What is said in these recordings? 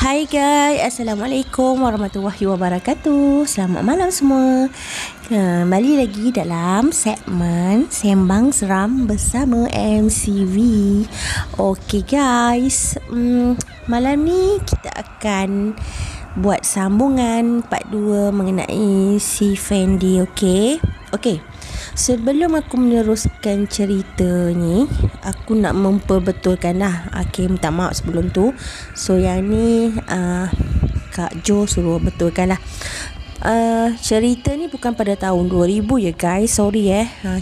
Hai guys, Assalamualaikum warahmatullahi wabarakatuh. Selamat malam semua. Kembali lagi dalam segmen Sembang Seram bersama MCV. Okey guys, malam ni kita akan buat sambungan part 2 mengenai si Fendi. Okey. Sebelum aku meneruskan cerita ni, aku nak memperbetulkan lah. Okay, minta maaf sebelum tu. So yang ni Kak Jo suruh betulkan lah. Cerita ni bukan pada tahun 2000 ya guys. Sorry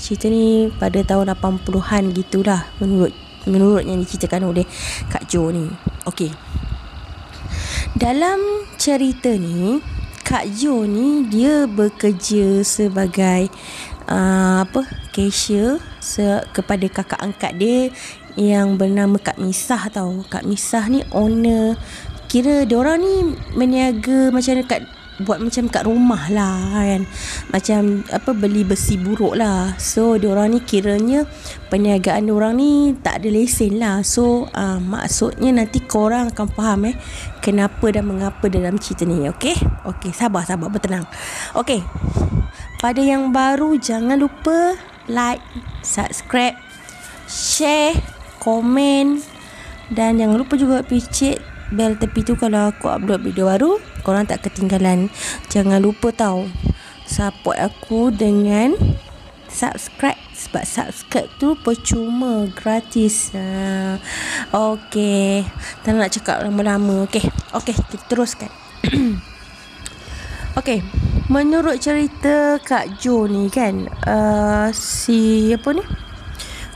cerita ni pada tahun 80-an gitulah, menurut yang diceritakan oleh Kak Jo ni. Okay, dalam cerita ni Kak Jo ni dia bekerja sebagai cashier kepada kakak angkat dia yang bernama Kak Misah tau. Kak Misah ni owner, kira diorang ni meniaga macam dekat, buat macam kat rumah lah kan, macam beli besi buruk lah. So diorang ni kiranya perniagaan diorang ni tak ada lesen lah. So maksudnya nanti korang akan faham kenapa dan mengapa dalam cerita ni. Okay, sabar bertenang. Okay, pada yang baru jangan lupa like, subscribe, share, komen, dan jangan lupa juga picit bel tepi tu kalau aku upload video baru, korang tak ketinggalan. Jangan lupa tau support aku dengan subscribe, sebab subscribe tu percuma, gratis. Okay, tak nak cakap lama-lama. Okay, kita teruskan. Okay, menurut cerita Kak Jo ni kan,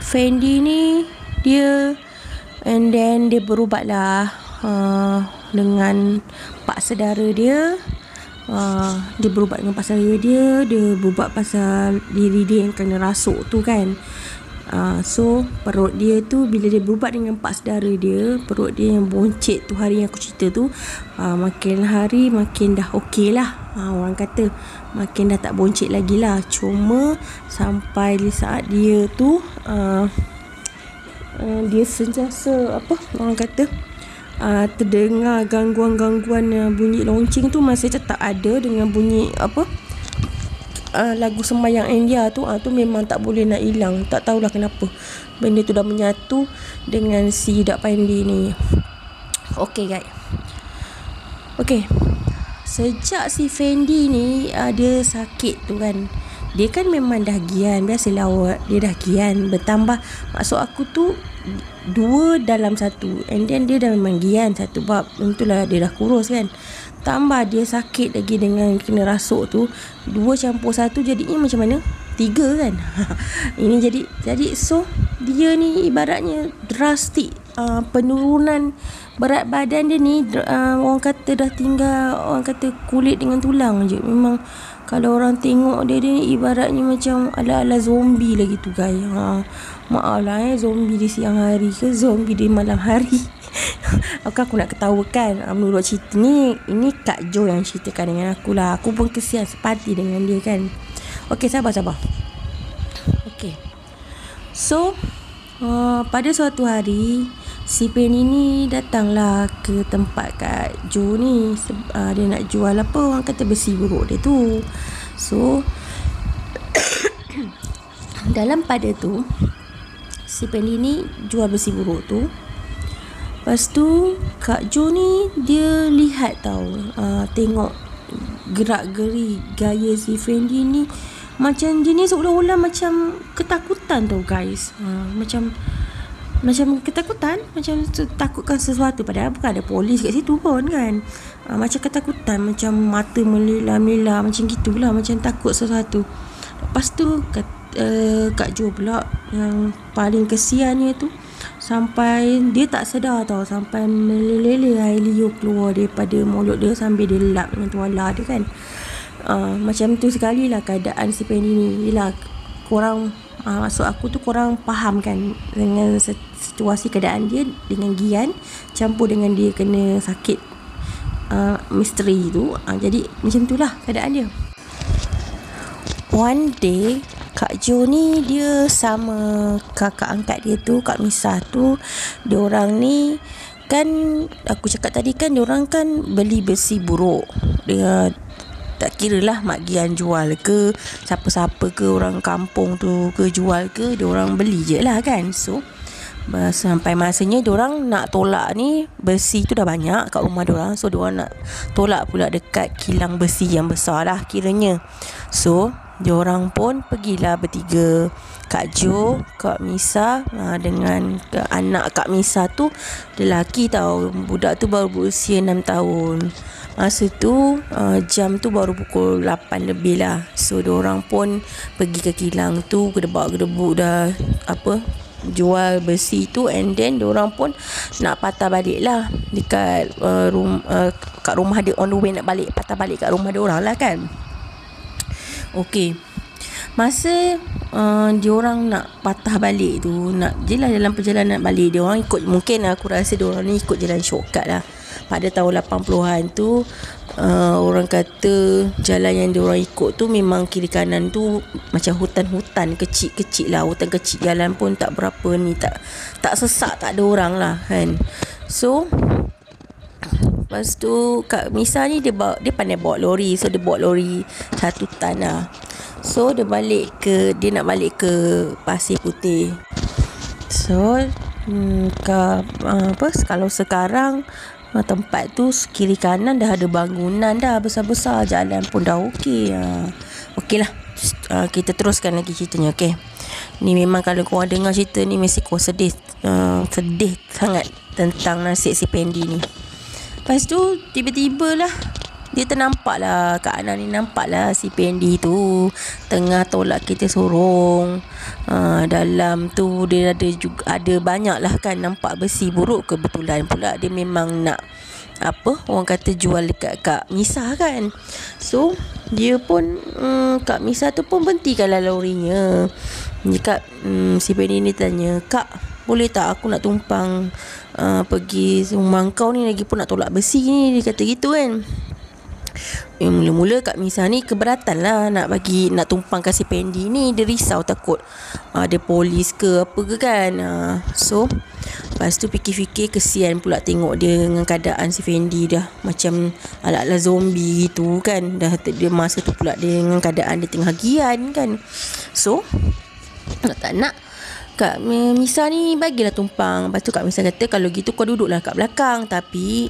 Fendi ni dia berubat lah dengan pak saudara dia. Dia berubat dengan pak saudara dia. Dia berubat pasal diri dia yang kena rasuk tu kan. So perut dia tu, bila dia berubat dengan pak saudara dia, perut dia yang boncet tu hari yang aku cerita tu, makin hari makin dah okey lah. Orang kata makin dah tak boncet lagi lah. Cuma sampai di saat dia tu dia sentiasa orang kata terdengar gangguan-gangguan bunyi lonceng tu masih tetap ada, dengan bunyi lagu sembahyang India tu memang tak boleh nak hilang. Tak tahulah kenapa benda tu dah menyatu dengan si Dak Fendi ni. Okay guys, sejak si Fendi ni dia sakit tu kan, dia kan memang dah gian. Biasalah dia dah gian, bertambah, maksud aku tu 2 dalam 1. And then dia dah memang gian satu bab, tentulah dia dah kurus kan, tambah dia sakit lagi dengan kena rasuk tu, 2 campur 1 jadinya macam mana? 3 kan. Ini jadi so dia ni ibaratnya drastik penurunan berat badan dia ni. Orang kata dah tinggal, orang kata kulit dengan tulang je. Memang kalau orang tengok dia ni ibaratnya macam ala-ala zombie lah gitu guys. Maaf lah zombie di siang hari ke zombie di malam hari. Aku nak ketawakan. Menurut cerita ni, ini Kak Jo yang ceritakan dengan aku lah. Aku pun kesian sepati dengan dia kan. Okay, sabar. Okay, so pada suatu hari si Penny ni datanglah ke tempat Kak Jo ni. Dia nak jual orang kata besi buruk dia tu. So dalam pada tu si Penny ni jual besi buruk tu. Lepas tu Kak Jo ni dia lihat tengok gerak-geri gaya si Fendi ni, macam dia ni seolah-olah macam ketakutan tau guys. Macam ketakutan, macam takutkan sesuatu, padahal bukan ada polis kat situ pun kan. Macam ketakutan, macam mata melila-mila, macam gitulah, macam takut sesuatu. Lepas tu Kak Jo pula yang paling kesiannya tu, sampai dia tak sedar sampai meleleh air liur keluar daripada mulut dia sambil dia lap dengan tuala dia kan. Macam tu sekali lah keadaan si Penny ni. Yelah, korang maksud aku tu korang faham kan dengan situasi keadaan dia dengan gian campur dengan dia kena sakit misteri tu. Jadi macam tu lah keadaan dia. One day Kak Jo ni dia sama kakak angkat dia tu, Kak Misah tu, diorang ni kan aku cakap tadi kan diorang kan beli besi buruk. Dia tak kira lah mak gian jual ke, siapa-siapa ke, orang kampung tu ke jual ke, diorang beli je lah kan. So sampai masanya diorang nak tolak ni, besi tu dah banyak kat rumah diorang. So diorang nak tolak pula dekat kilang besi yang besar lah kiranya. So diorang pun pergilah bertiga, Kak Jo, Kak Misa, dengan anak Kak Misa tu lelaki tau. Budak tu baru berusia 6 tahun. Masa tu jam tu baru pukul 8 lebih lah. So diorang pun pergi ke kilang tu, gedebak-gedebuk dah jual besi tu. And then diorang pun nak patah balik lah dekat kat rumah dia, on the way nak balik, patah balik kat rumah diorang lah kan. Okay, masa diorang nak patah balik tu, nak je lah dalam perjalanan balik, diorang ikut, mungkin aku rasa diorang ni ikut jalan shortcut lah. Pada tahun 80-an tu orang kata jalan yang diorang ikut tu memang kiri kanan tu macam hutan-hutan kecil-kecil lah. Hutan kecil, jalan pun tak berapa ni, tak sesak, tak ada orang lah kan. So lepas tu Kak Misa ni dia pandai bawa lori. So dia bawa lori 1 tan lah. So dia nak balik ke Pasir Putih. So kalau sekarang tempat tu kiri kanan dah ada bangunan dah besar-besar, jalan pun dah okey. Okey lah, kita teruskan lagi ceritanya. Okey, ni memang kalau korang dengar cerita ni mesti korang sedih sangat tentang nasib si Pendi ni. Lepas tu tiba-tiba lah dia ternampak lah, Kak Ana ni nampak lah si Pendi tu tengah tolak kereta sorong. Dalam tu dia ada banyak lah kan, nampak besi buruk. Kebetulan pula dia memang nak orang kata jual dekat Kak Misa kan. So dia pun Kak Misa tu pun berhentikanlah lorinya. Dia si Pendi ni tanya, "Kak, boleh tak aku nak tumpang pergi rumah kau ni, lagi pun nak tolak besi ni?" Dia kata gitu kan. Mula-mula Kak Misa ni keberatan lah nak tumpang kasih Pendi ni. Dia risau takut ada polis ke apa ke kan. So lepas tu fikir-fikir, kesian pula tengok dia dengan keadaan si Fendi dah macam ala-ala zombie gitu kan. Dia masa tu pula dia dengan keadaan dia tengah gian kan. So tak nak Kak Misa ni bagilah tumpang. Lepas tu Kak Misa kata, "Kalau gitu kau duduklah kat belakang, tapi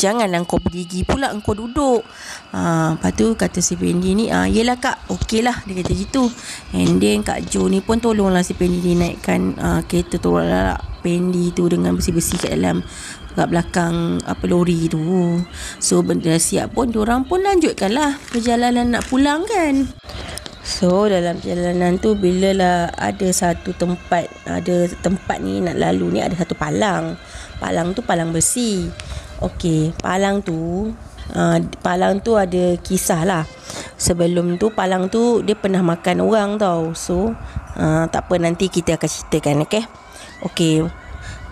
janganlah kau berdiri pula, kau duduk." Lepas tu kata si Pendi ni, "Yelah Kak, okey lah." Dia kata gitu. And then Kak Jo ni pun tolonglah si Pendi ni naikkan kereta tolak Pendi tu dengan besi-besi kat dalam, kat belakang lori tu. So benda siap pun, diorang pun lanjutkanlah perjalanan nak pulang kan. So dalam perjalanan tu, bila lah ada tempat ni nak lalu ni, ada satu palang. Palang tu palang besi. Okey, palang tu ada kisah lah. Sebelum tu palang tu dia pernah makan orang tau. So tak apa, nanti kita akan ceritakan. Okey,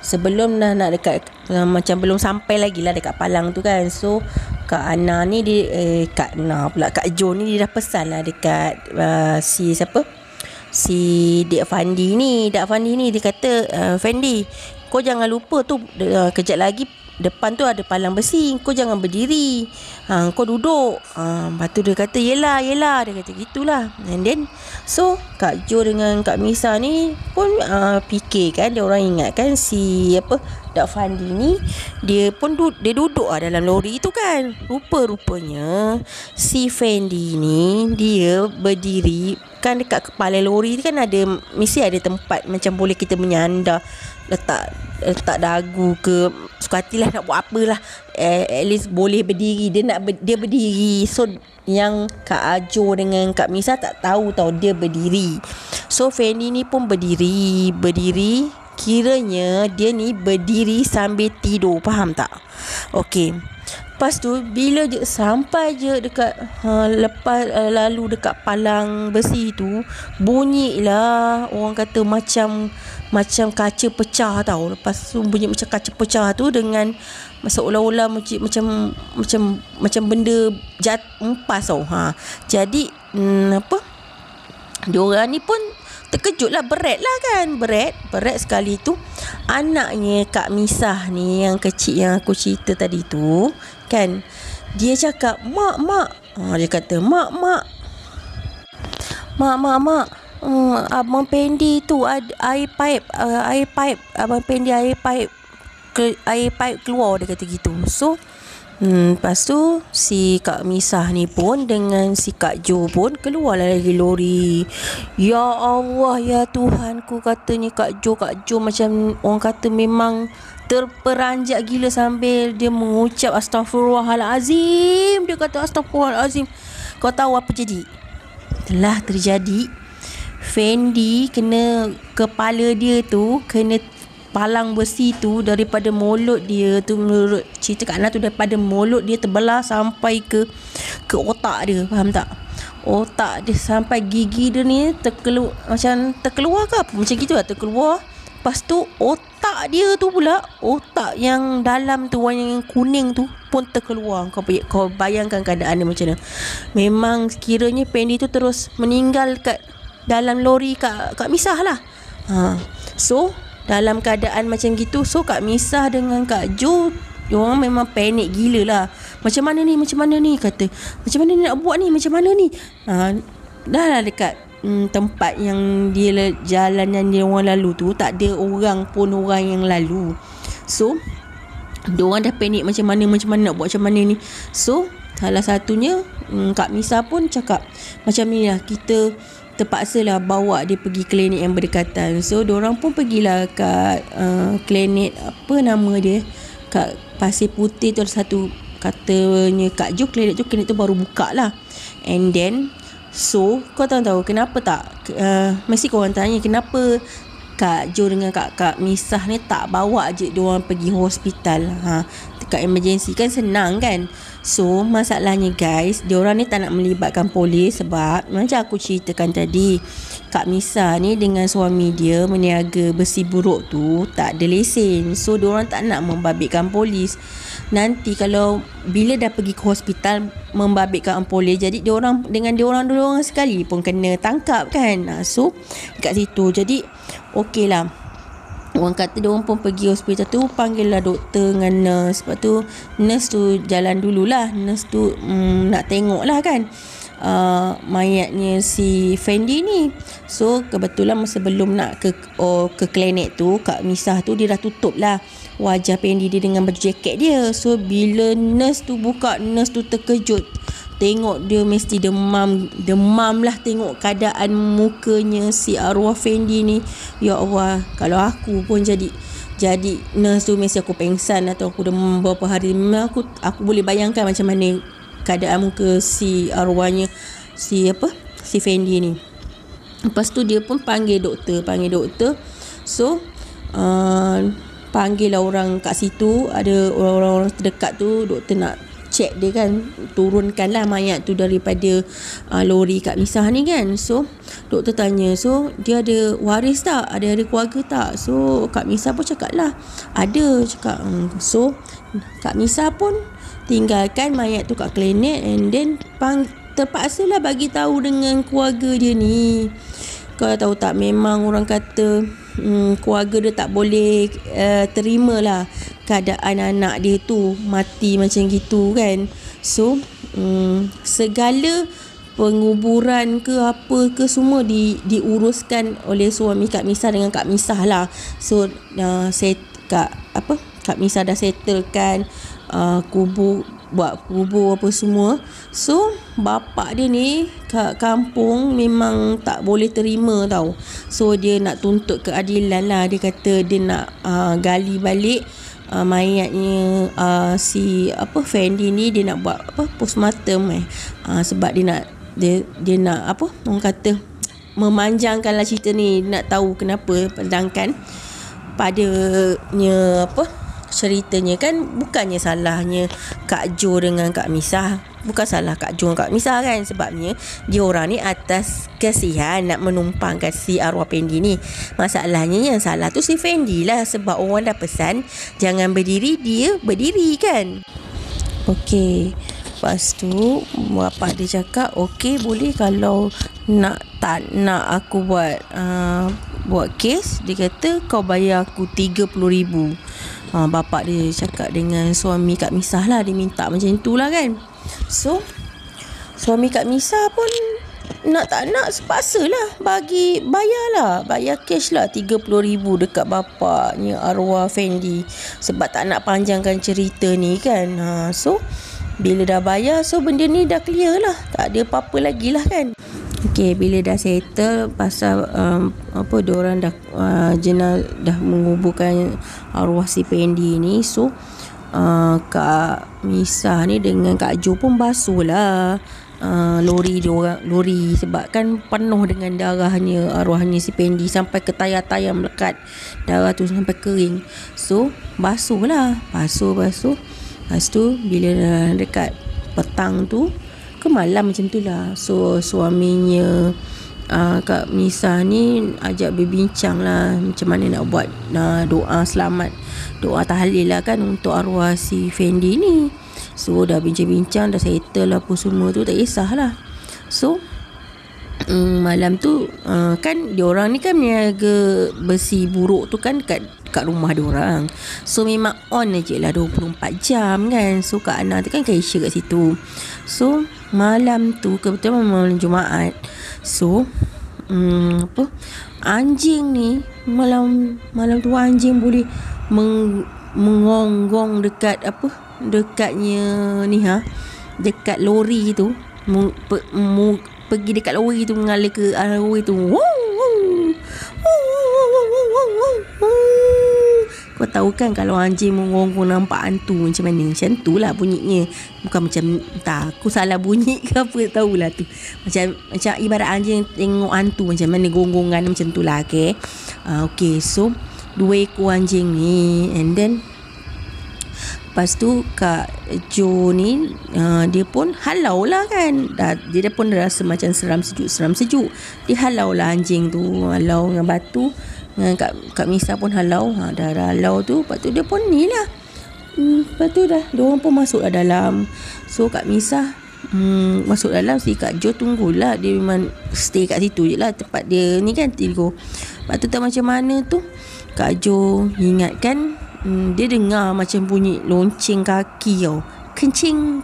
sebelum dah nak dekat, macam belum sampai lagi lah dekat palang tu kan. So Kak Ana ni Kak Jo ni dia dah pesan lah dekat si Dik Fandi ni. Dik Fandi ni dia kata, "Fendi, kau jangan lupa tu kejap lagi depan tu ada palang besi, kau jangan berdiri, kau duduk." Lepas tu dia kata, yelah, dia kata gitulah. And then so Kak Jo dengan Kak Misa ni pun fikir kan, dia orang ingat kan si Dak Fandi ni, dia pun dia duduk dalam lori tu kan. Rupanya si Fendi ni dia berdiri kan dekat kepala lori tu kan, mesti ada tempat macam boleh kita menyandar, letak dagu ke, sukatilah nak buat apalah, at least boleh berdiri. Dia berdiri. So yang Kak Ajo dengan Kak Misa tak tahu tau dia berdiri. So Fendi ni pun berdiri. Kiranya dia ni berdiri sambil tidur, faham tak? Okey. Lepas tu bila je sampai je dekat lepas lalu dekat palang besi tu, bunyilah orang kata macam kaca pecah tau. Lepas tu bunyi macam kaca pecah tu dengan seolah-olah macam benda empas tau. Jadi diorang ni pun terkejutlah, berat lah kan. Berat sekali tu anaknya Kak Misah ni yang kecil yang aku cerita tadi tu kan, dia cakap, mak. Dia kata, mak. Abang Pendi tu ada air pipe Abang Pendi air pipe keluar, dia kata gitu. So lepas tu si Kak Misah ni pun dengan si Kak Jo pun keluarlah lagi lori. Ya Allah, ya Tuhanku, katanya Kak Jo macam orang kata memang terperanjat gila sambil dia mengucap Astaghfirullahalazim. Dia kata Astaghfirullahalazim. Kau tahu apa jadi? Telah terjadi, Fendi kena kepala dia tu, kena palang besi tu daripada mulut dia tu, menurut cerita Kak Ana tu, daripada mulut dia terbelah sampai ke otak dia, faham tak? Otak dia sampai gigi dia ni terkeluar ke apa macam gitu lah, terkeluar. Lepas tu otak dia tu pula, otak yang dalam tu, yang kuning tu pun terkeluar. Kau bayangkan keadaan dia macam mana. Memang kiranya Fendi tu terus meninggal kat dalam lori Kak Misah lah. So dalam keadaan macam gitu, so Kak Misah dengan Kak Jo, diorang memang panik gila lah. Macam mana ni kata, macam mana ni nak buat ni, macam mana ni. Dah lah dekat tempat yang dia jalan yang dia orang lalu tu, tak ada orang yang lalu. So diorang dah panik macam mana nak buat macam mana ni. So salah satunya Kak Misah pun cakap macam ni lah, kita terpaksa lah bawa dia pergi klinik yang berdekatan. So diorang pun pergilah kat klinik, apa nama dia, kat Pasir Putih tu ada satu, katanya Kak Jo klinik tu baru buka lah. And then so kau tahu kenapa tak, mesti korang tanya kenapa Kak Jo dengan Kak Misah ni tak bawa je diorang pergi hospital, dekat emergency, kan senang kan. So masalahnya guys, diorang ni tak nak melibatkan polis sebab macam aku ceritakan tadi, Kak Misah ni dengan suami dia meniaga besi buruk tu tak ada lesen. So diorang tak nak membabitkan polis. Nanti kalau bila dah pergi ke hospital membabitkan polis, jadi diorang dengan diorang sekali pun kena tangkap kan. So kat situ jadi okey lah. Orang kata diorang pun pergi hospital tu, panggil lah doktor dengan nurse. Lepas tu nurse tu jalan dululah. Nurse tu nak tengok lah kan mayatnya si Fendi ni. So kebetulan masa belum nak ke klinik tu, Kak Misah tu dia dah tutup lah wajah Fendi dia dengan baju jaket dia. So bila nurse tu buka, nurse tu terkejut, tengok dia mesti demam lah tengok keadaan mukanya si arwah Fendi ni. Ya Allah, kalau aku pun jadi nurse tu mesti aku pengsan atau aku demam beberapa hari. Memang aku boleh bayangkan macam mana keadaan muka si arwahnya si Fendi ni. Lepas tu dia pun panggil doktor. So panggil lah orang kat situ, ada orang-orang terdekat tu. Doktor nak check dia kan, turunkanlah mayat tu daripada lori Kak Misah ni kan. So doktor tanya, so dia ada waris tak, ada keluarga tak? So Kak Misah pun cakap lah ada, cakap. So Kak Misah pun tinggalkan mayat tu kat klinik, and then terpaksa lah bagi tahu dengan keluarga dia ni. Kau tahu tak, memang orang kata keluarga dia tak boleh terima lah keadaan anak dia tu mati macam gitu kan. So segala penguburan ke apa ke semua diuruskan oleh suami Kak Misah dengan Kak Misah lah. So Kak Misah dah settlekan buat kubur apa semua. So bapak dia ni kat kampung memang tak boleh terima tau. So dia nak tuntut keadilan lah. Dia kata dia nak gali balik mayatnya si Fendi ni. Dia nak buat postmortem sebab dia nak orang kata memanjangkan lah cerita ni. Dia nak tahu kenapa, sedangkan padanya ceritanya kan bukannya salahnya Kak Jo dengan Kak Misah. Bukan salah Kak Jo dengan Kak Misah kan. Sebabnya dia orang ni atas kesian nak menumpangkan si arwah Fendi ni. Masalahnya yang salah tu si Fendi lah. Sebab orang dah pesan jangan berdiri, dia berdiri kan. Okey, Lepas tu bapak dia cakap okey, boleh kalau tak nak aku buat kes. Dia kata kau bayar aku 30,000. Bapak dia cakap dengan suami Kak Misah lah. Dia minta macam tu lah kan. So suami Kak Misah pun nak tak nak sepaksa lah bayar cash lah 30,000 dekat bapaknya arwah Fendi, sebab tak nak panjangkan cerita ni kan. So bila dah bayar, so benda ni dah clear lah, tak ada apa-apa lagi lah kan. Okay, bila dah settle pasal diorang dah dah menguburkan arwah si Fendi ni. So Kak Misah ni dengan Kak Jo pun basuh lah lori sebab kan penuh dengan darahnya arwahnya si Fendi, sampai ke tayar-tayar melekat darah tu sampai kering. So basuh. Lepas tu bila dekat petang tu ke malam macam tu lah, so suaminya Kak Misah ni ajak berbincang lah macam mana nak buat doa selamat, doa tahlil lah kan untuk arwah si Fendi ni. So dah bincang-bincang, dah settle apa semua tu, tak kisahlah. So malam tu kan diorang ni kan meniaga besi buruk tu kan kat rumah diorang. So memang on aje lah 24 jam kan. So Kak Ana tu kan cashier kat situ. So malam tu kebetulan malam Jumaat. So anjing ni malam tu anjing boleh mengonggong dekatnya ni dekat lori tu, pergi dekat lori tu, mengalir ke arah lori tu. Kau tahu kan kalau anjing mengonggong nampak hantu macam mana? Macam tu lah bunyinya. Bukan macam aku salah bunyi ke apa, tahulah tu. Macam ibarat anjing tengok hantu macam mana gonggongan macam tu lah. Okay, so 2 ekor anjing ni. And then lepas tu Kak Jo ni dia pun halau lah kan. Dia pun rasa macam seram sejuk. Dia halau lah anjing tu, halau dengan batu. Dengan Kak Misah pun halau. Dah halau tu, lepas tu dia pun ni lah. Lepas tu dah diorang pun masuk lah dalam. So Kak Misah masuk dalam, si Kak Jo tunggulah. Dia memang stay kat situ je lah, tempat dia ni kan tidur. Lepas tu tak macam mana tu Kak Jo ingatkan dia dengar macam bunyi lonceng kaki tau. Kencing.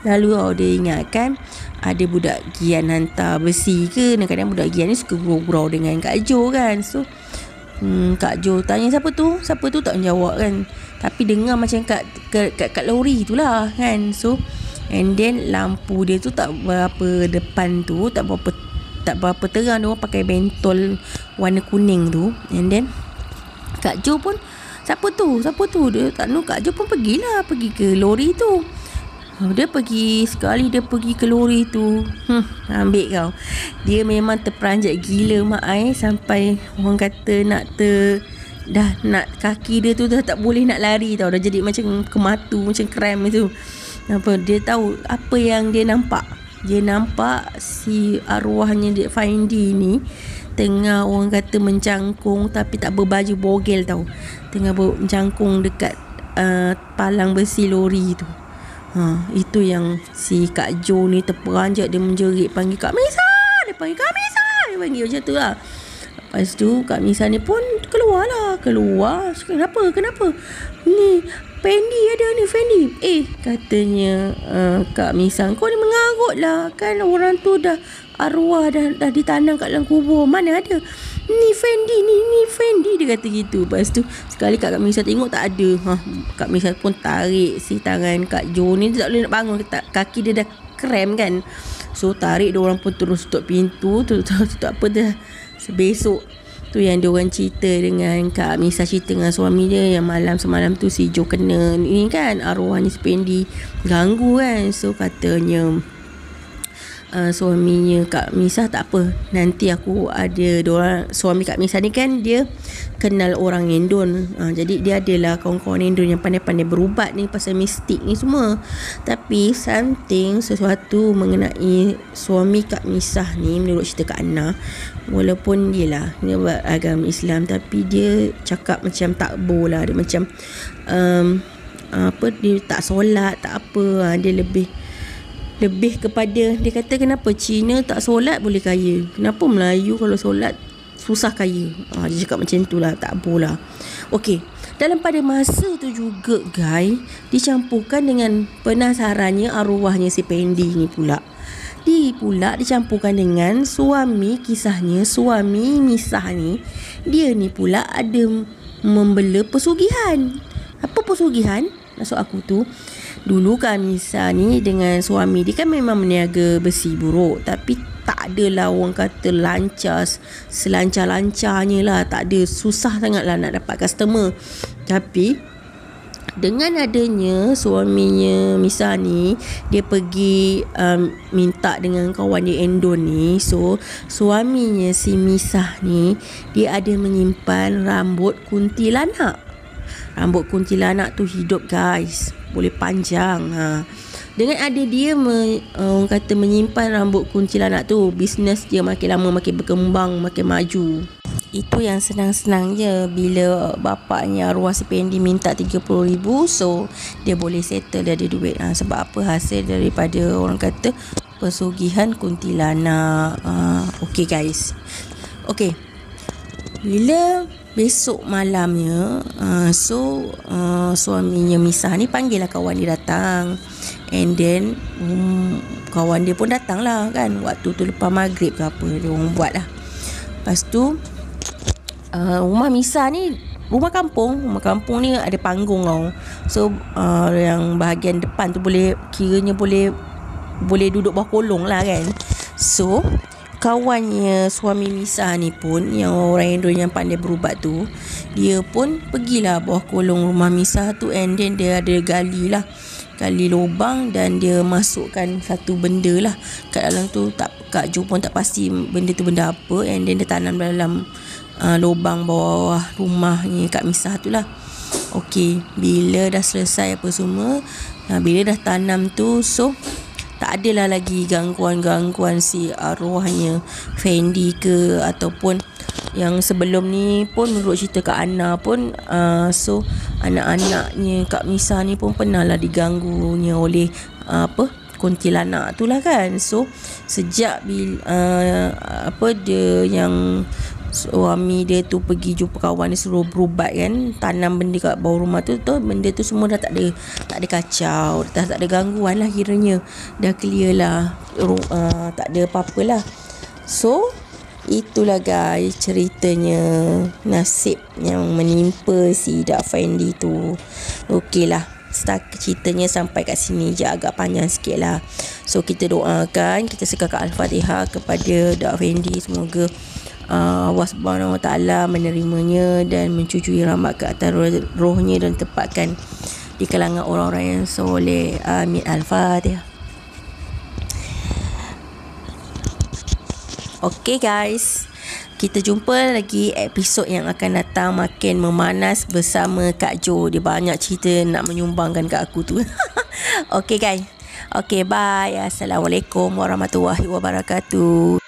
Lalu dia ingatkan ada budak Gian hantar besi ke. Kadang-kadang budak Gian ni suka gurau-gurau dengan Kak Jo kan. So Kak Jo tanya siapa tu tak menjawab kan. Tapi dengar macam kat lori tu lah kan. So and then lampu dia tu tak berapa depan tu, tak berapa terang. Dia orang pakai bentol warna kuning tu. And then Kak Jo pun siapa tu dia tak tahu. Kak Jo pun pergi ke lori tu. Dia pergi ke lori tu. Ambil kau. Dia memang terperanjat gila mak ai, sampai orang kata dah nak kaki dia tu dah tak boleh nak lari tau. Dah jadi macam kematu, macam krem tu. Dia tahu apa yang dia nampak. Dia nampak si arwahnya Dek Fendi ni tengah orang kata mencangkung, tapi tak berbaju bogel tau. Tengah mencangkung dekat palang besi lori tu. Itu yang si Kak Jo ni terperanjat. Dia menjerit, panggil Kak Misah. Dia panggil macam tu lah. Lepas tu Kak Misah ni pun keluar. Kenapa? Ni Fendi ada ni, Fendi. Katanya Kak Misah, kau ni mengarut lah. Kan orang tu dah arwah dah ditanam kat dalam kubur. Mana ada ni Fendi, dia kata gitu. Lepas tu sekali Kak Misah tengok tak ada. Kak Misah pun tarik si tangan Kak Jo ni. Dia tak boleh nak bangun, kaki dia dah krem kan. So tarik, diorang pun terus tutup pintu. Tutup apa dah. Besok tu yang diorang cerita dengan Kak Misah, cerita dengan suami dia yang semalam tu si Jo kena ni kan, arwahnya si Fendi ganggu kan. So katanya suaminya Kak Misah, tak apa, nanti aku ada suami Kak Misah ni kan dia kenal orang Indon. Jadi dia adalah kawan-kawan Indon yang pandai-pandai berubat ni pasal mistik ni semua. Tapi sesuatu mengenai suami Kak Misah ni, menurut cerita Kak Ana, walaupun dia beragama Islam, tapi dia cakap macam takbur lah. Dia macam dia tak solat, tak apa. Dia lebih kepada, dia kata kenapa Cina tak solat boleh kaya, kenapa Melayu kalau solat susah kaya. Dia cakap macam tu lah, tak apalah. Okey, dalam pada masa tu juga guys, dicampurkan dengan penasarannya arwahnya si Pendi ni pula. Dicampurkan dengan suami, kisahnya suami Misah ni, dia ni pula ada membela pesugihan. Apa pesugihan? Maksud aku tu, dulu kan Misah ni dengan suami dia kan memang meniaga besi buruk, tapi tak adalah orang kata lancar, selancar-lancarnya lah, tak ada, susah sangat lah nak dapat customer. Tapi dengan adanya suaminya Misah ni, dia pergi minta dengan kawan dia Endon ni. So suaminya si Misah ni, dia ada menyimpan rambut kuntilanak. Rambut kuntilanak tu hidup guys, boleh panjang. Dengan ada dia orang kata menyimpan rambut kuntilanak tu, bisnes dia makin lama makin berkembang, makin maju. Itu yang senang-senang je. Bila bapaknya arwah si Pendi minta 30,000, so dia boleh settle, dia ada duit. Sebab apa? Hasil daripada orang kata pesugihan kuntilanak. Okay guys, okay, bila besok malamnya, suaminya Misah ni panggil lah kawan dia datang. And then kawan dia pun datang lah kan, waktu tu lepas maghrib ke apa, dia orang buat lah. Lepas tu rumah Misah ni rumah kampung ni ada panggung tau. So yang bahagian depan tu kiranya boleh duduk bawah kolong lah kan. So kawannya suami Misah ni pun, yang orang Indo yang pandai berubat tu, dia pun pergilah bawah kolong rumah Misah tu. And then dia ada gali lubang dan dia masukkan satu benda lah kat dalam tu. Kak Jo pun tak pasti benda tu benda apa. And then dia tanam dalam lubang bawah rumahnya Kak Misah tu lah. Okey, bila dah selesai apa semua, bila dah tanam tu, so tak adalah lagi gangguan-gangguan si arwahnya Fendi ke, ataupun yang sebelum ni pun menurut cerita Kak Ana pun so anak-anaknya Kak Misah ni pun pernah lah diganggunya oleh kuntilanak tu lah kan. So sejak dia yang suami dia tu pergi jumpa kawan dia, suruh berubat kan, tanam benda kat bawah rumah tu, benda tu semua dah tak ada kacau, dah tak ada gangguan lah, kiranya dah clear lah, tak ada apa-apa lah. So itulah guys ceritanya, nasib yang menimpa si Dak Fendi tu. Okey lah, ceritanya sampai kat sini je, agak panjang sikit lah. So kita doakan, kita sekarkan Al-Fatihah kepada Dak Fendi, semoga Allah Subhanahu Wa Taala menerimanya dan mencucui rahmat ke atas rohnya dan tempatkan di kalangan orang-orang yang soleh. Amin. Al-Fatihah. Okay guys, kita jumpa lagi episod yang akan datang, makin memanas bersama Kak Jo. Dia banyak cerita nak menyumbangkan kat aku tu. Okay guys, okay, bye. Assalamualaikum warahmatullahi wabarakatuh.